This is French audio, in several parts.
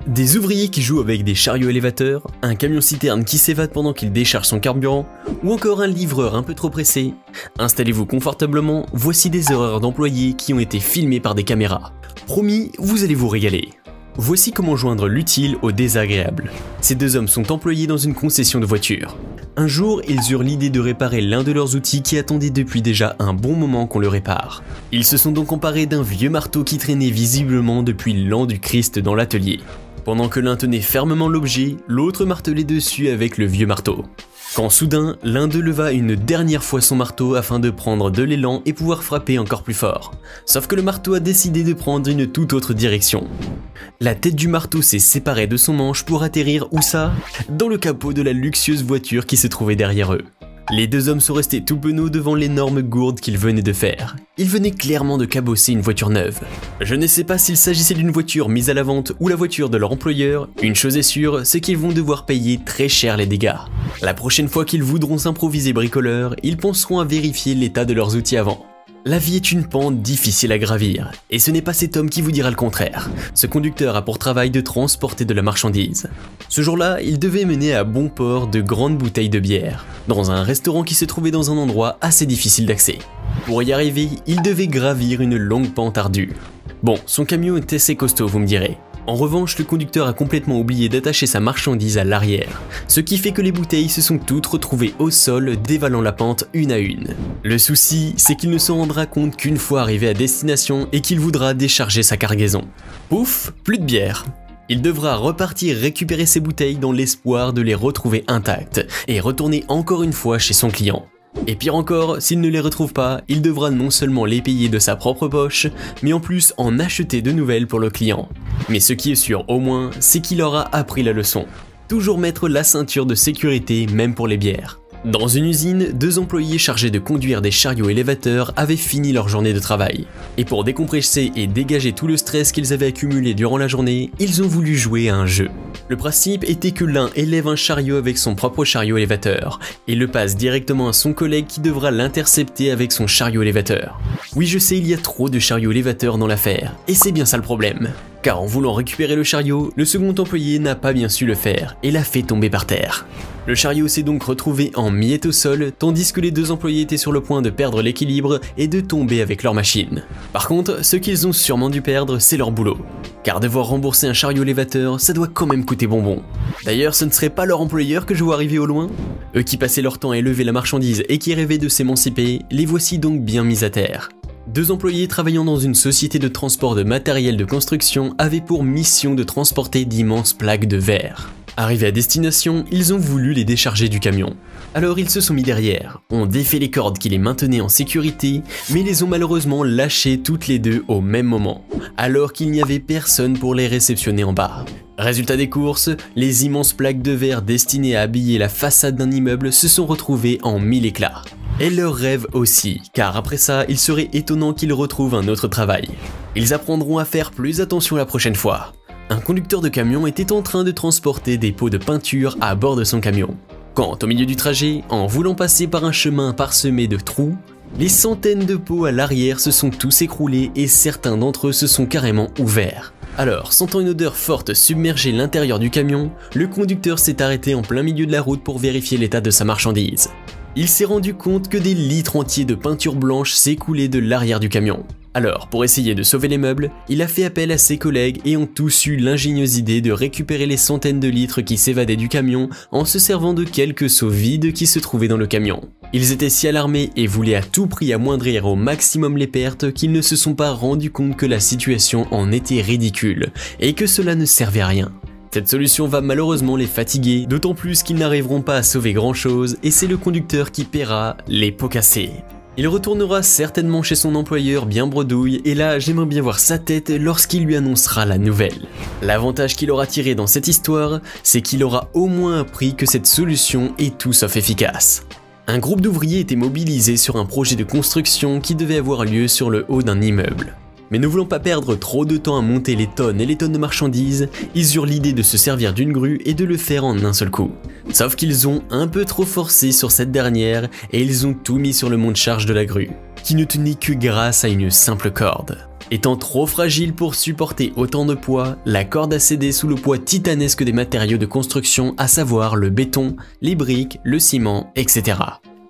Des ouvriers qui jouent avec des chariots élévateurs, un camion-citerne qui s'évade pendant qu'il décharge son carburant, ou encore un livreur un peu trop pressé. Installez-vous confortablement, voici des erreurs d'employés qui ont été filmées par des caméras. Promis, vous allez vous régaler. Voici comment joindre l'utile au désagréable. Ces deux hommes sont employés dans une concession de voitures. Un jour, ils eurent l'idée de réparer l'un de leurs outils qui attendait depuis déjà un bon moment qu'on le répare. Ils se sont donc emparés d'un vieux marteau qui traînait visiblement depuis l'an du Christ dans l'atelier. Pendant que l'un tenait fermement l'objet, l'autre martelait dessus avec le vieux marteau. Quand soudain, l'un d'eux leva une dernière fois son marteau afin de prendre de l'élan et pouvoir frapper encore plus fort. Sauf que le marteau a décidé de prendre une toute autre direction. La tête du marteau s'est séparée de son manche pour atterrir où ça? Dans le capot de la luxueuse voiture qui se trouvait derrière eux. Les deux hommes sont restés tout penauds devant l'énorme gourde qu'ils venaient de faire. Ils venaient clairement de cabosser une voiture neuve. Je ne sais pas s'il s'agissait d'une voiture mise à la vente ou la voiture de leur employeur, une chose est sûre, c'est qu'ils vont devoir payer très cher les dégâts. La prochaine fois qu'ils voudront s'improviser bricoleurs, ils penseront à vérifier l'état de leurs outils avant. La vie est une pente difficile à gravir, et ce n'est pas cet homme qui vous dira le contraire. Ce conducteur a pour travail de transporter de la marchandise. Ce jour-là, il devait mener à bon port de grandes bouteilles de bière, dans un restaurant qui se trouvait dans un endroit assez difficile d'accès. Pour y arriver, il devait gravir une longue pente ardue. Bon, son camion était assez costaud, vous me direz. En revanche, le conducteur a complètement oublié d'attacher sa marchandise à l'arrière, ce qui fait que les bouteilles se sont toutes retrouvées au sol, dévalant la pente une à une. Le souci, c'est qu'il ne se rendra compte qu'une fois arrivé à destination et qu'il voudra décharger sa cargaison. Pouf, plus de bière. Il devra repartir récupérer ses bouteilles dans l'espoir de les retrouver intactes et retourner encore une fois chez son client. Et pire encore, s'il ne les retrouve pas, il devra non seulement les payer de sa propre poche, mais en plus en acheter de nouvelles pour le client. Mais ce qui est sûr au moins, c'est qu'il aura appris la leçon. Toujours mettre la ceinture de sécurité, même pour les bières. Dans une usine, deux employés chargés de conduire des chariots élévateurs avaient fini leur journée de travail. Et pour décompresser et dégager tout le stress qu'ils avaient accumulé durant la journée, ils ont voulu jouer à un jeu. Le principe était que l'un élève un chariot avec son propre chariot élévateur, et le passe directement à son collègue qui devra l'intercepter avec son chariot élévateur. Oui, je sais, il y a trop de chariots élévateurs dans l'affaire, et c'est bien ça le problème. Car en voulant récupérer le chariot, le second employé n'a pas bien su le faire, et l'a fait tomber par terre. Le chariot s'est donc retrouvé en miettes au sol, tandis que les deux employés étaient sur le point de perdre l'équilibre et de tomber avec leur machine. Par contre, ce qu'ils ont sûrement dû perdre, c'est leur boulot. Car devoir rembourser un chariot élévateur, ça doit quand même coûter bonbon. D'ailleurs, ce ne serait pas leur employeur que je vois arriver au loin? Eux qui passaient leur temps à élever la marchandise et qui rêvaient de s'émanciper, les voici donc bien mis à terre. Deux employés travaillant dans une société de transport de matériel de construction avaient pour mission de transporter d'immenses plaques de verre. Arrivés à destination, ils ont voulu les décharger du camion. Alors ils se sont mis derrière, ont défait les cordes qui les maintenaient en sécurité, mais les ont malheureusement lâchées toutes les deux au même moment, alors qu'il n'y avait personne pour les réceptionner en bas. Résultat des courses, les immenses plaques de verre destinées à habiller la façade d'un immeuble se sont retrouvées en mille éclats. Et leur rêve aussi, car après ça, il serait étonnant qu'ils retrouvent un autre travail. Ils apprendront à faire plus attention la prochaine fois. Un conducteur de camion était en train de transporter des pots de peinture à bord de son camion. Quand, au milieu du trajet, en voulant passer par un chemin parsemé de trous, les centaines de pots à l'arrière se sont tous écroulés et certains d'entre eux se sont carrément ouverts. Alors, sentant une odeur forte submerger l'intérieur du camion, le conducteur s'est arrêté en plein milieu de la route pour vérifier l'état de sa marchandise. Il s'est rendu compte que des litres entiers de peinture blanche s'écoulaient de l'arrière du camion. Alors, pour essayer de sauver les meubles, il a fait appel à ses collègues et ont tous eu l'ingénieuse idée de récupérer les centaines de litres qui s'évadaient du camion en se servant de quelques seaux vides qui se trouvaient dans le camion. Ils étaient si alarmés et voulaient à tout prix amoindrir au maximum les pertes qu'ils ne se sont pas rendus compte que la situation en était ridicule et que cela ne servait à rien. Cette solution va malheureusement les fatiguer, d'autant plus qu'ils n'arriveront pas à sauver grand chose et c'est le conducteur qui paiera les pots cassés. Il retournera certainement chez son employeur bien bredouille et là j'aimerais bien voir sa tête lorsqu'il lui annoncera la nouvelle. L'avantage qu'il aura tiré dans cette histoire, c'est qu'il aura au moins appris que cette solution est tout sauf efficace. Un groupe d'ouvriers était mobilisé sur un projet de construction qui devait avoir lieu sur le haut d'un immeuble. Mais ne voulant pas perdre trop de temps à monter les tonnes et les tonnes de marchandises, ils eurent l'idée de se servir d'une grue et de le faire en un seul coup. Sauf qu'ils ont un peu trop forcé sur cette dernière et ils ont tout mis sur le monte-charge de la grue, qui ne tenait que grâce à une simple corde. Étant trop fragile pour supporter autant de poids, la corde a cédé sous le poids titanesque des matériaux de construction, à savoir le béton, les briques, le ciment, etc.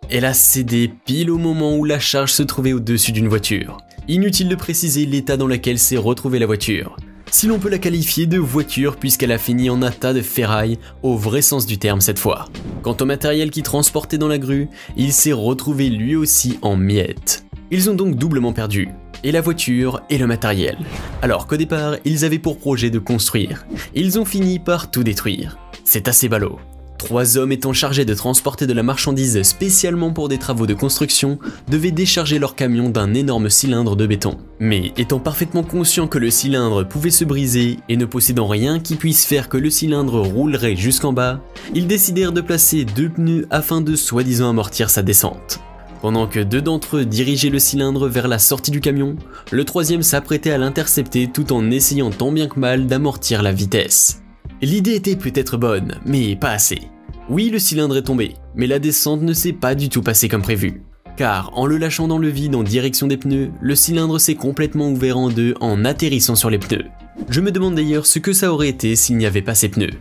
Elle a cédé pile au moment où la charge se trouvait au-dessus d'une voiture. Inutile de préciser l'état dans lequel s'est retrouvée la voiture. Si l'on peut la qualifier de voiture puisqu'elle a fini en un tas de ferraille, au vrai sens du terme cette fois. Quant au matériel qui transportait dans la grue, il s'est retrouvé lui aussi en miettes. Ils ont donc doublement perdu, et la voiture et le matériel. Alors qu'au départ, ils avaient pour projet de construire. Ils ont fini par tout détruire. C'est assez ballot. 3 hommes étant chargés de transporter de la marchandise spécialement pour des travaux de construction devaient décharger leur camion d'un énorme cylindre de béton. Mais étant parfaitement conscients que le cylindre pouvait se briser et ne possédant rien qui puisse faire que le cylindre roulerait jusqu'en bas, ils décidèrent de placer 2 pneus afin de soi-disant amortir sa descente. Pendant que 2 d'entre eux dirigeaient le cylindre vers la sortie du camion, le 3e s'apprêtait à l'intercepter tout en essayant tant bien que mal d'amortir la vitesse. L'idée était peut-être bonne, mais pas assez. Oui, le cylindre est tombé, mais la descente ne s'est pas du tout passée comme prévu. Car en le lâchant dans le vide en direction des pneus, le cylindre s'est complètement ouvert en deux en atterrissant sur les pneus. Je me demande d'ailleurs ce que ça aurait été s'il n'y avait pas ces pneus.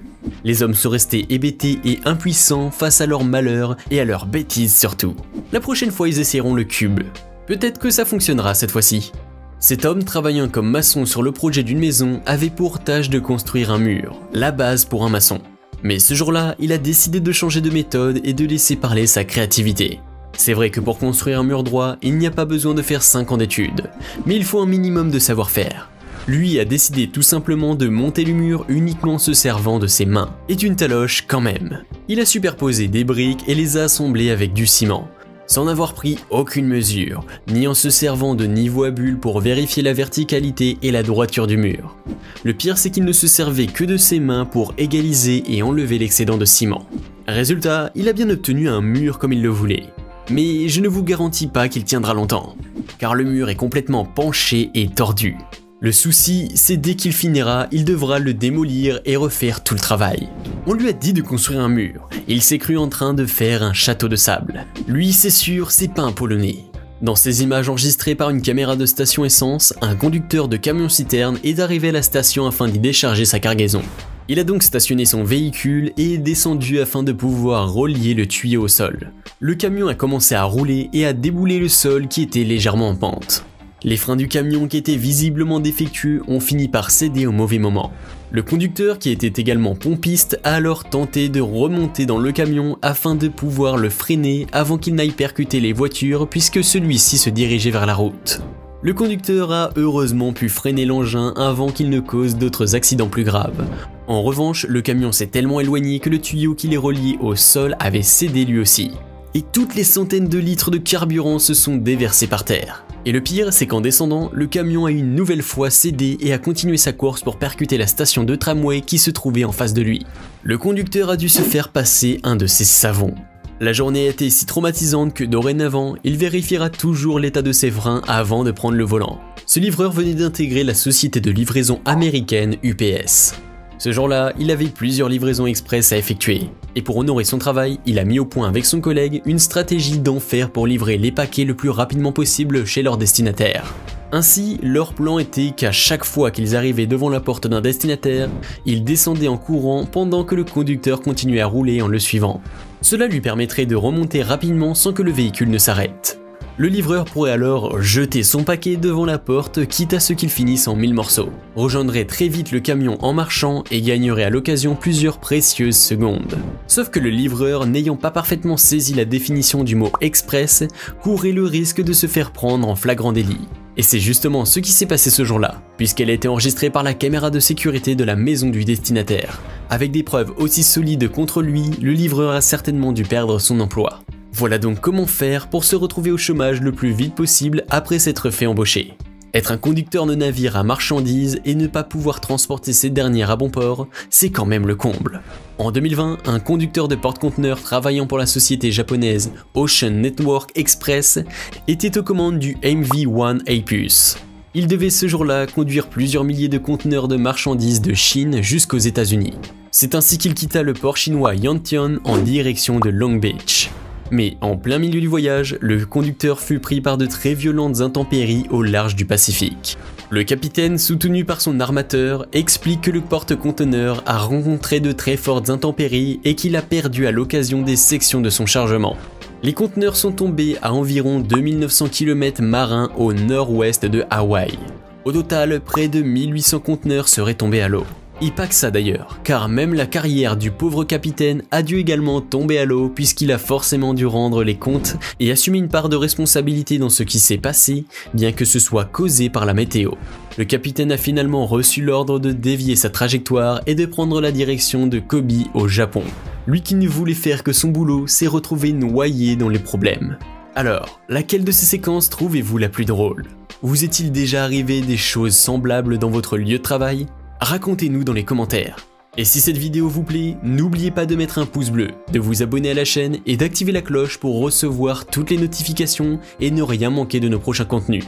Les hommes sont restés hébétés et impuissants face à leur malheur et à leurs bêtises surtout. La prochaine fois ils essaieront le cube. Peut-être que ça fonctionnera cette fois-ci. Cet homme travaillant comme maçon sur le projet d'une maison avait pour tâche de construire un mur, la base pour un maçon. Mais ce jour-là, il a décidé de changer de méthode et de laisser parler sa créativité. C'est vrai que pour construire un mur droit, il n'y a pas besoin de faire 5 ans d'études, mais il faut un minimum de savoir-faire. Lui a décidé tout simplement de monter le mur uniquement en se servant de ses mains. Et une taloche quand même. Il a superposé des briques et les a assemblées avec du ciment, sans avoir pris aucune mesure, ni en se servant de niveau à bulles pour vérifier la verticalité et la droiture du mur. Le pire c'est qu'il ne se servait que de ses mains pour égaliser et enlever l'excédent de ciment. Résultat, il a bien obtenu un mur comme il le voulait. Mais je ne vous garantis pas qu'il tiendra longtemps, car le mur est complètement penché et tordu. Le souci, c'est dès qu'il finira, il devra le démolir et refaire tout le travail. On lui a dit de construire un mur, et il s'est cru en train de faire un château de sable. Lui, c'est sûr, c'est pas un Polonais. Dans ces images enregistrées par une caméra de station essence, un conducteur de camion-citerne est arrivé à la station afin d'y décharger sa cargaison. Il a donc stationné son véhicule et est descendu afin de pouvoir relier le tuyau au sol. Le camion a commencé à rouler et à débouler le sol qui était légèrement en pente. Les freins du camion qui étaient visiblement défectueux ont fini par céder au mauvais moment. Le conducteur, qui était également pompiste, a alors tenté de remonter dans le camion afin de pouvoir le freiner avant qu'il n'aille percuter les voitures puisque celui-ci se dirigeait vers la route. Le conducteur a heureusement pu freiner l'engin avant qu'il ne cause d'autres accidents plus graves. En revanche, le camion s'est tellement éloigné que le tuyau qui les reliait au sol avait cédé lui aussi. Et toutes les centaines de litres de carburant se sont déversés par terre. Et le pire, c'est qu'en descendant, le camion a une nouvelle fois cédé et a continué sa course pour percuter la station de tramway qui se trouvait en face de lui. Le conducteur a dû se faire passer un de ses savons. La journée a été si traumatisante que dorénavant, il vérifiera toujours l'état de ses freins avant de prendre le volant. Ce livreur venait d'intégrer la société de livraison américaine UPS. Ce jour-là, il avait plusieurs livraisons express à effectuer. Et pour honorer son travail, il a mis au point avec son collègue une stratégie d'enfer pour livrer les paquets le plus rapidement possible chez leur destinataire. Ainsi, leur plan était qu'à chaque fois qu'ils arrivaient devant la porte d'un destinataire, ils descendaient en courant pendant que le conducteur continuait à rouler en le suivant. Cela lui permettrait de remonter rapidement sans que le véhicule ne s'arrête. Le livreur pourrait alors jeter son paquet devant la porte, quitte à ce qu'il finisse en 1000 morceaux, rejoindrait très vite le camion en marchant et gagnerait à l'occasion plusieurs précieuses secondes. Sauf que le livreur, n'ayant pas parfaitement saisi la définition du mot « express », courait le risque de se faire prendre en flagrant délit. Et c'est justement ce qui s'est passé ce jour-là, puisqu'elle a été enregistrée par la caméra de sécurité de la maison du destinataire. Avec des preuves aussi solides contre lui, le livreur a certainement dû perdre son emploi. Voilà donc comment faire pour se retrouver au chômage le plus vite possible après s'être fait embaucher. Être un conducteur de navire à marchandises et ne pas pouvoir transporter ces dernières à bon port, c'est quand même le comble. En 2020, un conducteur de porte-conteneurs travaillant pour la société japonaise Ocean Network Express était aux commandes du MV-1 Apus. Il devait ce jour-là conduire plusieurs milliers de conteneurs de marchandises de Chine jusqu'aux États-Unis. C'est ainsi qu'il quitta le port chinois Yantian en direction de Long Beach. Mais en plein milieu du voyage, le conducteur fut pris par de très violentes intempéries au large du Pacifique. Le capitaine, soutenu par son armateur, explique que le porte-conteneur a rencontré de très fortes intempéries et qu'il a perdu à l'occasion des sections de son chargement. Les conteneurs sont tombés à environ 2900 km marins au nord-ouest de Hawaï. Au total, près de 1800 conteneurs seraient tombés à l'eau. Et pas que ça d'ailleurs, car même la carrière du pauvre capitaine a dû également tomber à l'eau puisqu'il a forcément dû rendre les comptes et assumer une part de responsabilité dans ce qui s'est passé, bien que ce soit causé par la météo. Le capitaine a finalement reçu l'ordre de dévier sa trajectoire et de prendre la direction de Kobe au Japon. Lui qui ne voulait faire que son boulot s'est retrouvé noyé dans les problèmes. Alors, laquelle de ces séquences trouvez-vous la plus drôle? Vous est-il déjà arrivé des choses semblables dans votre lieu de travail? Racontez-nous dans les commentaires. Et si cette vidéo vous plaît, n'oubliez pas de mettre un pouce bleu, de vous abonner à la chaîne et d'activer la cloche pour recevoir toutes les notifications et ne rien manquer de nos prochains contenus.